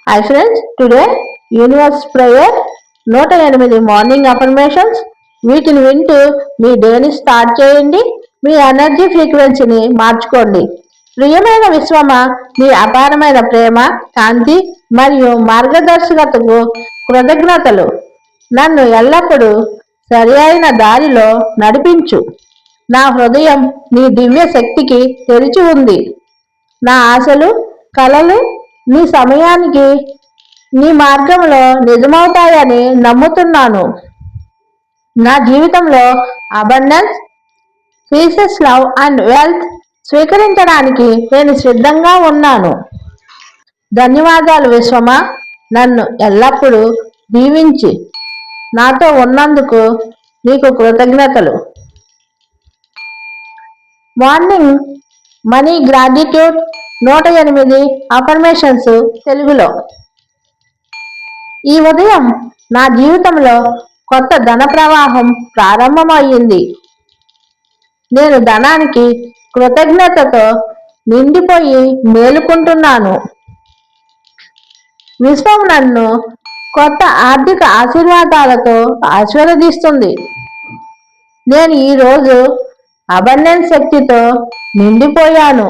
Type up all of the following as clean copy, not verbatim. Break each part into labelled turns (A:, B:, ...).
A: Hi friends, today universe prayer 108 morning affirmations. వీటిని వింటూ మీ డేని స్టార్ట్ చేయండి. మీ ఎనర్జీ ఫ్రీక్వెన్సీని మార్చుకోండి. ప్రియమైన విశ్వమ, మీ అపారమైన ప్రేమ, కాంతి మరియు మార్గదర్శకతకు కృతజ్ఞతలు. నన్ను ఎల్లప్పుడూ సరి అయిన దారిలో నడిపించు. నా హృదయం నీ దివ్య శక్తికి తెరిచి ఉంది. నా ఆశలు, కలలు నీ సమయానికి నీ మార్గంలో నిజమవుతాయని నమ్ముతున్నాను. నా జీవితంలో abundance, pieces, love and wealth స్వీకరించడానికి నేను సిద్ధంగా ఉన్నాను. ధన్యవాదాలు విశ్వమా, నన్ను ఎల్లప్పుడూ దీవించి నాతో ఉన్నందుకు నీకు కృతజ్ఞతలు. మార్నింగ్ మనీ గ్రాటిట్యూడ్ 108 అఫర్మేషన్స్ తెలుగులో. ఈ ఉదయం నా జీవితంలో కొత్త ధన ప్రవాహం ప్రారంభమయ్యింది. నేను ధనానికి కృతజ్ఞతతో నిండిపోయి మేలుకుంటున్నాను. విశ్వం నన్ను కొత్త ఆర్థిక ఆశీర్వాదాలతో ఆశీర్వదిస్తుంది. నేను ఈరోజు అబండెన్స్ శక్తితో నిండిపోయాను.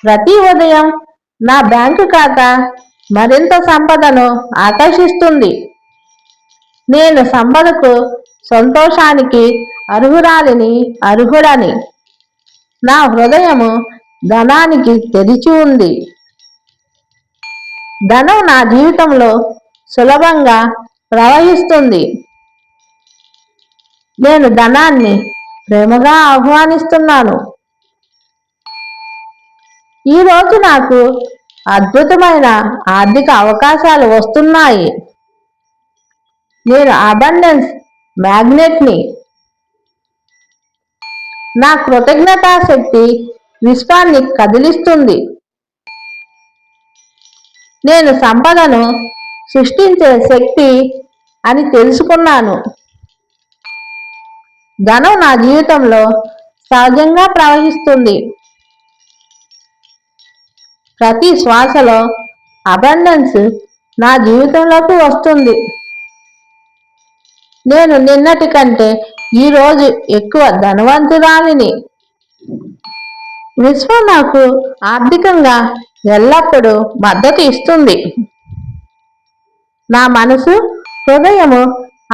A: ప్రతి ఉదయం నా బ్యాంకు ఖాతా మరింత సంపదను ఆకర్షిస్తుంది. నేను సంపదకు, సంతోషానికి అర్హుడని. నా హృదయము ధనానికి తెరిచి ఉంది. ధనం నా జీవితంలో సులభంగా ప్రవహిస్తుంది. నేను ధనాన్ని ప్రేమగా ఆహ్వానిస్తున్నాను. ఈరోజు నాకు అద్భుతమైన ఆర్థిక అవకాశాలు వస్తున్నాయి. నేను అబండెన్స్ మ్యాగ్నెట్ని. నా కృతజ్ఞతా శక్తి విశ్వాన్ని కదిలిస్తుంది. నేను సంపదను సృష్టించే శక్తి అని తెలుసుకున్నాను. ధనం నా జీవితంలో సహజంగా ప్రవహిస్తుంది. ప్రతి శ్వాసలో అబండెన్స్ నా జీవితంలోకి వస్తుంది. నేను నిన్నటి కంటే ఈరోజు ఎక్కువ ధనవంతురాలిని. విశ్వం నాకు ఆర్థికంగా ఎల్లప్పుడూ మద్దతు ఇస్తుంది. నా మనసు, హృదయము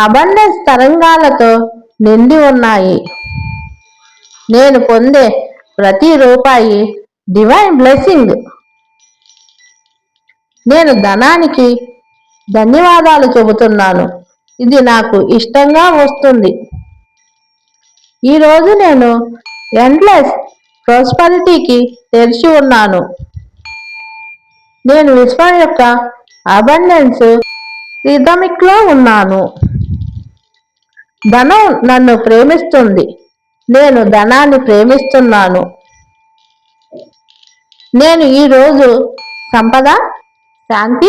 A: అబండెన్స్ తరంగాలతో నిండి ఉన్నాయి. నేను పొందే ప్రతి రూపాయి డివైన్ బ్లెస్సింగ్. నేను ధనానికి ధన్యవాదాలు చెబుతున్నాను. ఇది నాకు ఇష్టంగా వస్తుంది. ఈరోజు నేను ఎండ్లెస్ ప్రాస్పరిటీకి తెరిచి ఉన్నాను. నేను విశ్వం యొక్క అబండెన్స్ రిథమిక్లో ఉన్నాను. ధనం నన్ను ప్రేమిస్తుంది. నేను ధనాన్ని ప్రేమిస్తున్నాను. నేను ఈరోజు సంపద, శాంతి,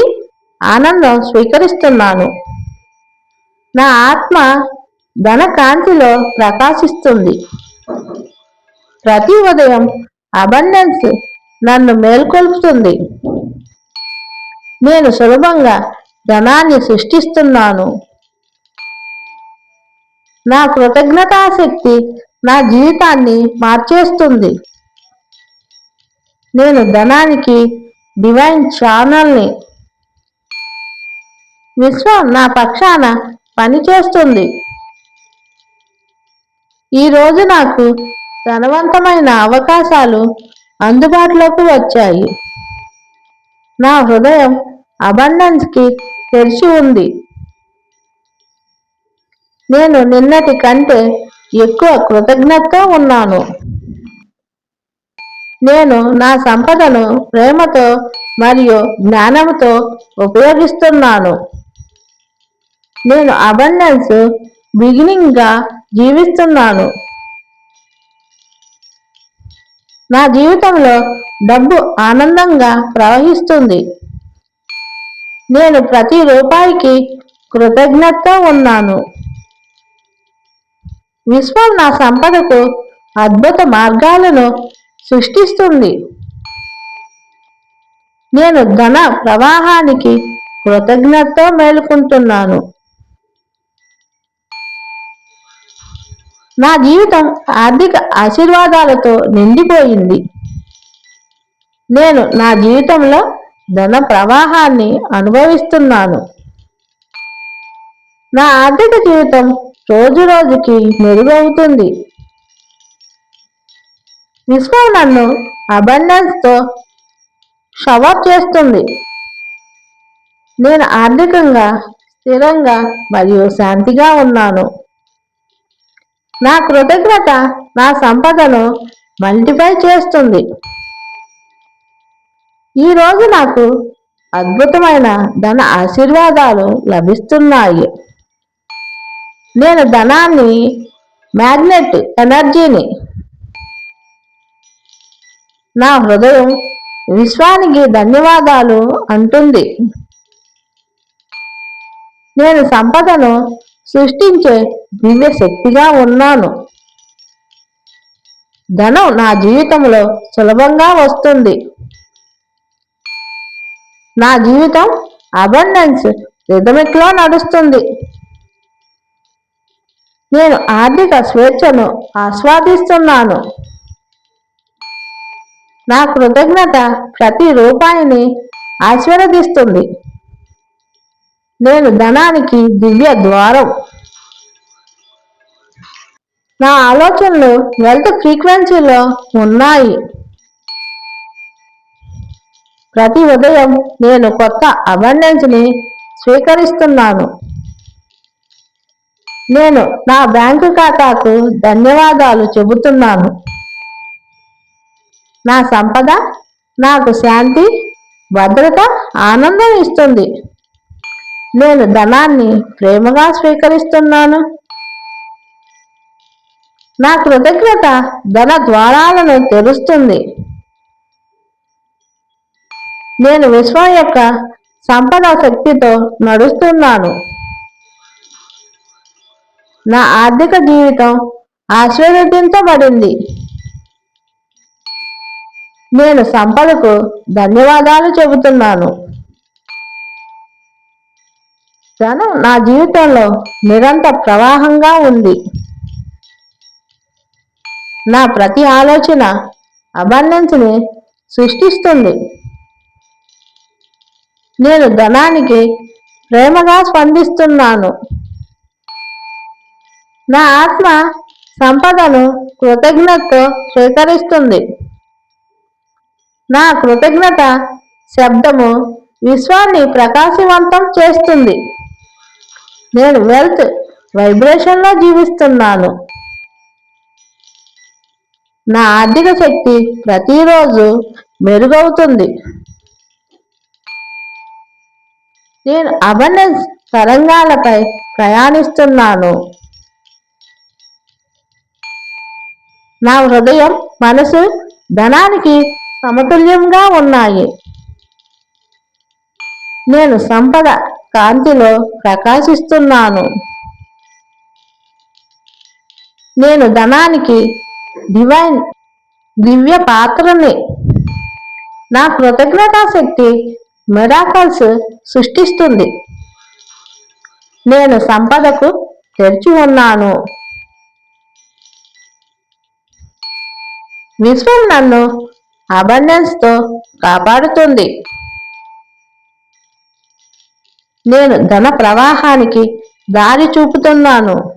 A: ఆనందం స్వీకరిస్తున్నాను. నా ఆత్మ ధన కాంతిలో ప్రకాశిస్తుంది. ప్రతి ఉదయం అబండెన్స్ నన్ను మేల్కొల్పుతుంది. నేను సులభంగా ధనాన్ని సృష్టిస్తున్నాను. నా కృతజ్ఞతాశక్తి నా జీవితాన్ని మార్చేస్తుంది. నేను ధనానికి డివైన్ ఛానల్ని. విశ్వం నా పక్షాన పనిచేస్తుంది. ఈరోజు నాకు ధనవంతమైన అవకాశాలు అందుబాటులోకి వచ్చాయి. నా హృదయం అబండెన్స్కి తెరిచి ఉంది. నేను నిన్నటి కంటే ఎక్కువ కృతజ్ఞతతో ఉన్నాను. నేను నా సంపదను ప్రేమతో మరియు జ్ఞానంతో ఉపయోగిస్తున్నాను. నేను అబండెన్స్ బిగినింగ్గా జీవిస్తున్నాను. నా జీవితంలో డబ్బు ఆనందంగా ప్రవహిస్తుంది. నేను ప్రతి రూపాయికి కృతజ్ఞతతో ఉన్నాను. విశ్వం నా సంపదకు అద్భుత మార్గాలను సృష్టిస్తుంది. నేను ధన ప్రవాహానికి కృతజ్ఞతతో మేలుకుంటున్నాను. నా జీవితం ఆర్థిక ఆశీర్వాదాలతో నిండిపోయింది. నేను నా జీవితంలో ధన ప్రవాహాన్ని అనుభవిస్తున్నాను. నా ఆర్థిక జీవితం రోజు రోజుకి మెరుగవుతుంది. విశ్వం నన్ను అబండెన్స్తో షవర్ చేస్తుంది. నేను ఆర్థికంగా స్థిరంగా మరియు శాంతిగా ఉన్నాను. నా కృతజ్ఞత నా సంపదను మల్టిప్లై చేస్తుంది. ఈరోజు నాకు అద్భుతమైన ధన ఆశీర్వాదాలు లభిస్తున్నాయి. నేను ధనాన్ని మ్యాగ్నెట్ ఎనర్జీని. నా హృదయం విశ్వానికి ధన్యవాదాలు అంటుంది. నేను సంపదను సృష్టించే దివ్య శక్తిగా ఉన్నాను. ధనం నా జీవితంలో సులభంగా వస్తుంది. నా జీవితం అబండెన్స్ రిథమిక్లో నడుస్తుంది. నేను ఆర్థిక స్వేచ్ఛను ఆస్వాదిస్తున్నాను. నా కృతజ్ఞత ప్రతి రూపాయిని ఆశీర్వదిస్తుంది. నేను ధనానికి దివ్య ద్వారం. నా ఆలోచనలు వెల్త్ ఫ్రీక్వెన్సీలో ఉన్నాయి. ప్రతి ఉదయం నేను కొత్త అబండెన్స్ని స్వీకరిస్తున్నాను. నేను నా బ్యాంకు ఖాతాకు ధన్యవాదాలు చెబుతున్నాను. నా సంపద నాకు శాంతి, భద్రత, ఆనందం ఇస్తుంది. నేను ధనాన్ని ప్రేమగా స్వీకరిస్తున్నాను. నా కృతజ్ఞత ధన ద్వారాలను తెరుస్తుంది. నేను విశ్వం యొక్క సంపద శక్తితో నడుస్తున్నాను. నా ఆర్థిక జీవితం ఆశీర్వదించబడింది. నేను సంపదకు ధన్యవాదాలు చెబుతున్నాను. ధనం నా జీవితంలో నిరంతర ప్రవాహంగా ఉంది. నా ప్రతి ఆలోచన అబండెన్స్ని సృష్టిస్తుంది. నేను ధనానికి ప్రేమగా స్పందిస్తున్నాను. నా ఆత్మ సంపదను కృతజ్ఞతతో స్వీకరిస్తుంది. నా కృతజ్ఞత శబ్దము విశ్వాన్ని ప్రకాశవంతం చేస్తుంది. నేను వెల్త్ వైబ్రేషన్లో జీవిస్తున్నాను. నా ఆర్థిక శక్తి ప్రతిరోజు మెరుగవుతుంది. నేను అబండెన్స్ తరంగాలపై ప్రయాణిస్తున్నాను. నా హృదయం, మనసు ధనానికి సమతుల్యంగా ఉన్నాయి. నేను సంపద కాంతిలో ప్రకాశిస్తున్నాను. నేను ధనానికి డివైన్ దివ్య పాత్రని. నా కృతజ్ఞతా శక్తి మిరాకల్స్ సృష్టిస్తుంది. నేను సంపదకు తెరిచి ఉన్నాను. విశ్వం నన్ను అబండెన్స్తో కాపాడుతుంది. నేను ధన ప్రవాహానికి దారి చూపుతున్నాను.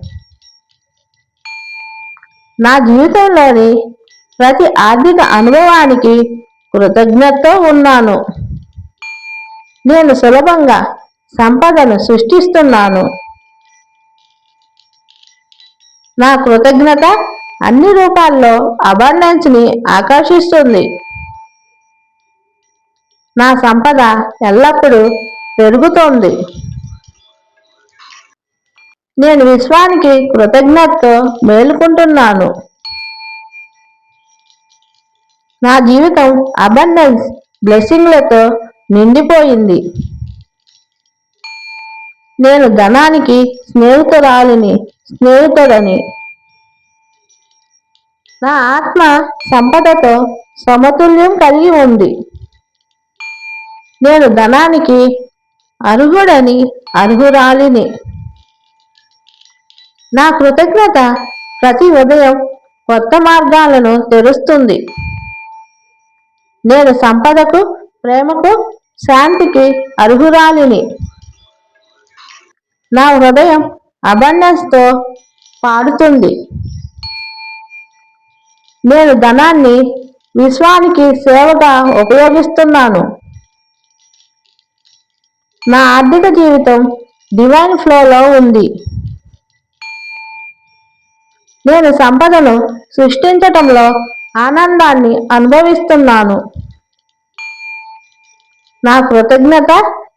A: నా జీవితంలోని ప్రతి ఆర్థిక అనుభవానికి కృతజ్ఞతతో ఉన్నాను. నేను సులభంగా సంపదను సృష్టిస్తున్నాను. నా కృతజ్ఞత అన్ని రూపాల్లో అబండెన్స్ని ఆకర్షిస్తుంది. నా సంపద ఎల్లప్పుడూ పెరుగుతోంది. నేను విశ్వానికి కృతజ్ఞతతో మేలుకుంటున్నాను. నా జీవితం అబండెన్స్ బ్లెస్సింగ్లతో నిండిపోయింది. నేను ధనానికి స్నేహితుడని. నా ఆత్మ సంపదతో సమతుల్యం కలిగి ఉంది. నేను ధనానికి అర్హుడని అర్హురాలిని. నా కృతజ్ఞత ప్రతి ఉదయం కొత్త మార్గాలను తెరుస్తుంది. నేను సంపదకు, ప్రేమకు, శాంతికి అర్హురాలిని. నా హృదయం అబండెన్స్తో పాడుతుంది. నేను ధనాన్ని విశ్వానికి సేవగా ఉపయోగిస్తున్నాను. నా ఆర్థిక జీవితం డివైన్ ఫ్లోలో ఉంది. నేను సంపదను సృష్టించటంలో ఆనందాన్ని అనుభవిస్తున్నాను. నా కృతజ్ఞత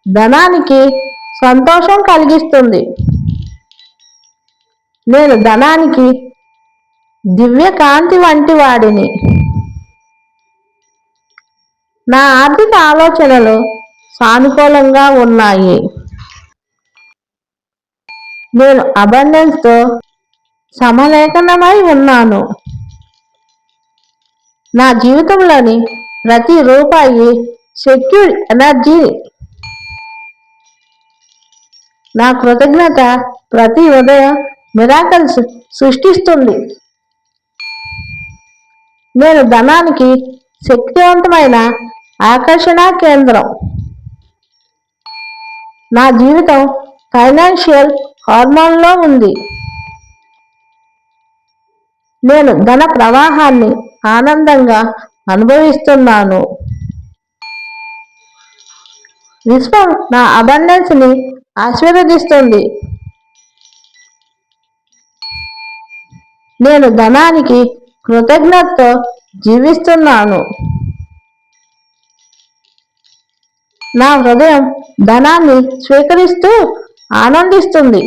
A: ధనానికి సంతోషం కలిగిస్తుంది. నేను ధనానికి దివ్య కాంతి వంటి వాడిని. నా ఆర్థిక ఆలోచనలు సానుకూలంగా ఉన్నాయి. నేను అబండెన్స్తో సమలేఖనమై ఉన్నాను. నా జీవితంలోని ప్రతి రూపాయి సెక్యూర్ ఎనర్జీ. నా కృతజ్ఞత ప్రతి ఉదయం మిరాకల్స్ సృష్టిస్తుంది. నేను ధనానికి శక్తివంతమైన ఆకర్షణ కేంద్రం. నా జీవితం ఫైనాన్షియల్ హార్మోన్లో ఉంది. నేను ధన ప్రవాహాన్ని ఆనందంగా అనుభవిస్తున్నాను. విశ్వం నా అబండెన్స్ని ఆశీర్వదిస్తుంది. నేను ధనానికి కృతజ్ఞతతో జీవిస్తున్నాను. నా హృదయం ధనాన్ని స్వీకరిస్తూ ఆనందిస్తుంది.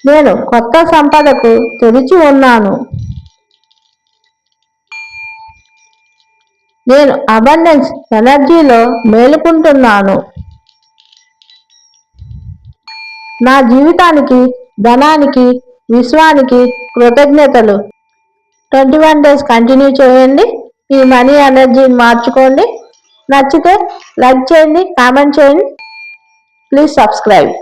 A: నేను కొత్త సంపదకు తెరిచి ఉన్నాను. నేను అబండెన్స్ ఎనర్జీలో మేలుకుంటున్నాను. నా జీవితానికి, ధనానికి, విశ్వానికి కృతజ్ఞతలు. 21 days కంటిన్యూ చేయండి. ఈ మనీ ఎనర్జీని మార్చుకోండి. నచ్చితే లైక్ చేయండి, కామెంట్ చేయండి. Please subscribe.